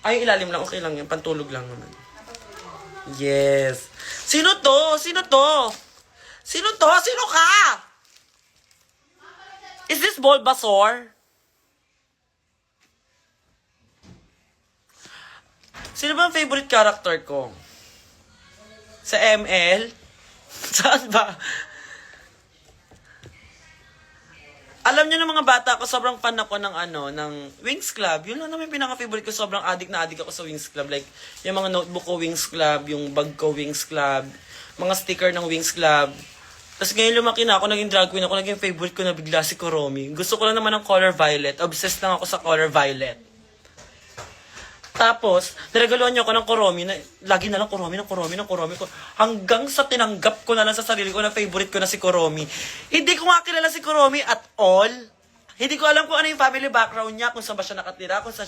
Ay, ilalim lang. Okay lang yan. Pantulog lang naman. Yes. Sino to? Sino to? Sino to? Sino ka? Is this Bulbasaur? Sino ba ang favorite character ko? Sa ML? Saan ba? Alam niyo ng mga bata ko, sobrang fan ako ng ng Wings Club. Yun lang naman yung pinaka-favorite ko. Sobrang addict na addict ako sa Wings Club. Like, yung mga notebook ko Wings Club, yung bag ko Wings Club, mga sticker ng Wings Club. Tapos ngayon lumaki na ako, naging drag queen ako, naging favorite ko na bigla si Kuromi. Gusto ko lang naman ng color violet. Obsessed lang ako sa color violet. Tapos, niregaluhan niyo ako ng Kuromi na lagi na lang Kuromi. Hanggang sa tinanggap ko na lang sa sarili ko na favorite ko na si Kuromi. Hindi ko nga kilala si Kuromi at all. Hindi ko alam kung ano yung family background niya, kung saan ba siya nakatira, kung saan